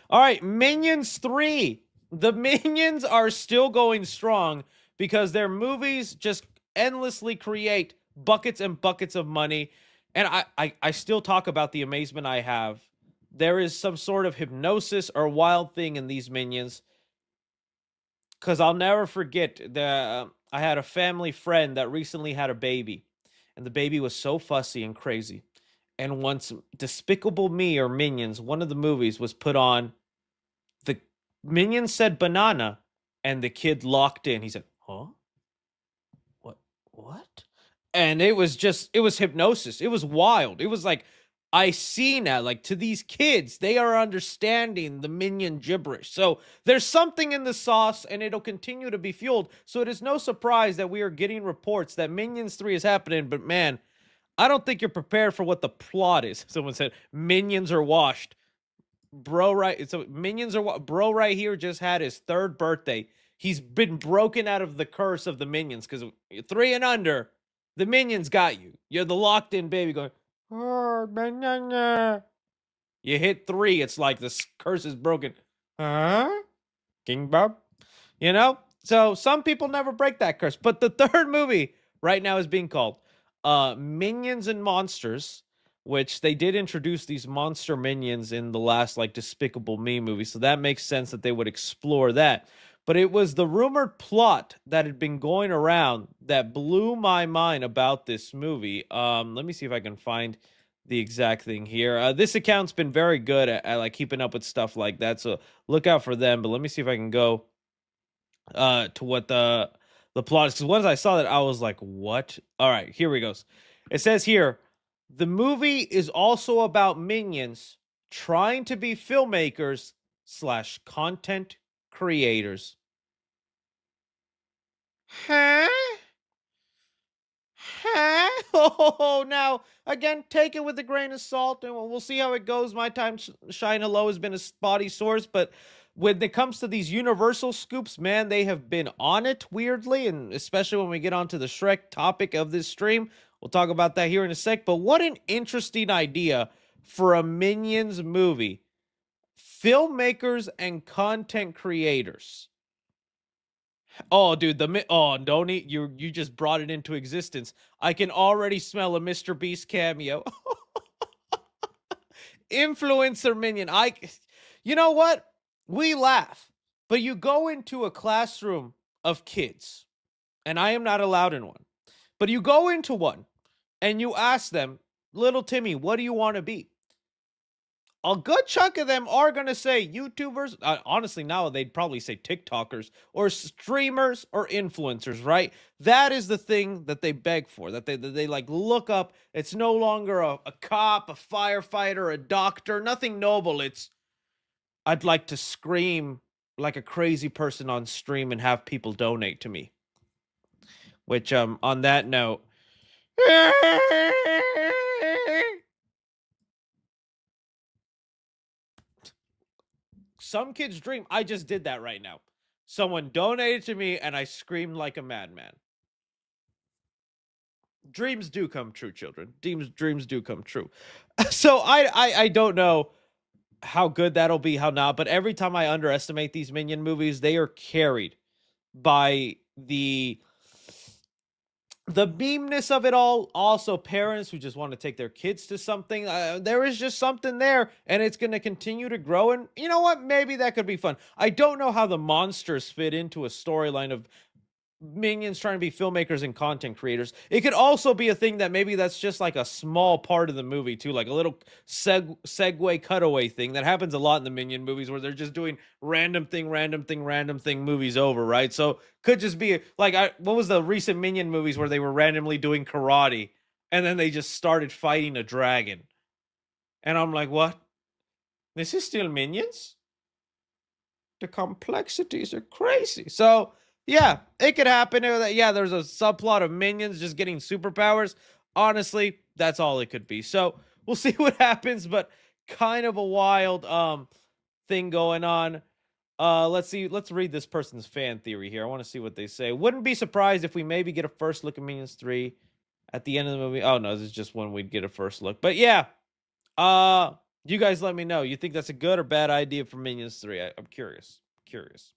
All right, Minions 3. The Minions are still going strong because their movies just endlessly create buckets and buckets of money. And I still talk about the amazement I have. There is some sort of hypnosis or wild thing in these Minions. Because I'll never forget I had a family friend that recently had a baby, and the baby was so fussy and crazy. And once Despicable Me or Minions, one of the movies was put on, the Minion said banana, and the kid locked in. He said, "Huh? What? What?" And it was hypnosis. It was wild. It was like, I see now, like, to these kids, they are understanding the Minion gibberish. So there's something in the sauce, and it'll continue to be fueled. So it is no surprise that we are getting reports that Minions 3 is happening. But man, I don't think you're prepared for what the plot is. Someone said Minions are washed. Bro, right? So Minions are what? Bro, right here just had his 3rd birthday. He's been broken out of the curse of the Minions because you're 3 and under. The Minions got you. You're the locked in baby going, "Oh, banana." You hit 3, it's like the curse is broken. Huh? King Bob? You know? So some people never break that curse. But the 3rd movie right now is being called Minions and Monsters, which they did introduce these monster minions in the last, like, Despicable Me movie. So that makes sense that they would explore that. But it was the rumored plot that had been going around that blew my mind about this movie. Let me see if I can find the exact thing here. This account's been very good at like keeping up with stuff like that, so look out for them. But let me see if I can go to what the plot is, because once I saw that, I was like, what? All right, here we go. It says here, the movie is also about minions trying to be filmmakers slash content creators. Huh? Huh? Oh, now, again, take it with a grain of salt, and we'll see how it goes. My time Shine Hello has been a spotty source, but when it comes to these Universal scoops, man, they have been on it weirdly, and especially when we get onto the Shrek topic of this stream. We'll talk about that here in a sec, but what an interesting idea for a Minions movie. Filmmakers and content creators. Oh, dude, don't eat. You just brought it into existence. I can already smell a Mr. Beast cameo. Influencer minion. You know what? We laugh, but you go into a classroom of kids, and I am not allowed in one, but you go into one and you ask them, "Little Timmy, what do you want to be?" A good chunk of them are going to say YouTubers. Honestly, now they'd probably say TikTokers or streamers or influencers, right? That is the thing that they beg for, that they like look up. It's no longer a cop, a firefighter, a doctor, nothing noble. It's, I'd like to scream like a crazy person on stream and have people donate to me. Which, on that note, some kids dream. I just did that right now. Someone donated to me and I screamed like a madman. Dreams do come true, children. Dreams do come true. So I don't know how good that'll be, how not, but every time I underestimate these Minion movies, they are carried by the beamness of it all. Also, parents who just want to take their kids to something. There is just something there, and it's going to continue to grow. And you know what? Maybe that could be fun. I don't know how the monsters fit into a storyline of Minions trying to be filmmakers and content creators. It could also be a thing that maybe that's just like a small part of the movie too, like a little segue cutaway thing that happens a lot in the Minion movies where they're just doing random thing movies over, right? So could just be like, what was the recent Minion movies where they were randomly doing karate and then they just started fighting a dragon, and I'm like, what? This is still Minions? The complexities are crazy. So yeah, it could happen. Yeah, there's a subplot of Minions just getting superpowers. Honestly, that's all it could be. So we'll see what happens, but kind of a wild thing going on. Let's see. Let's read this person's fan theory here. I want to see what they say. Wouldn't be surprised if we maybe get a first look at Minions 3 at the end of the movie. Oh no, this is just when we'd get a first look. But yeah. You guys let me know. You think that's a good or bad idea for Minions 3? I'm curious. Curious.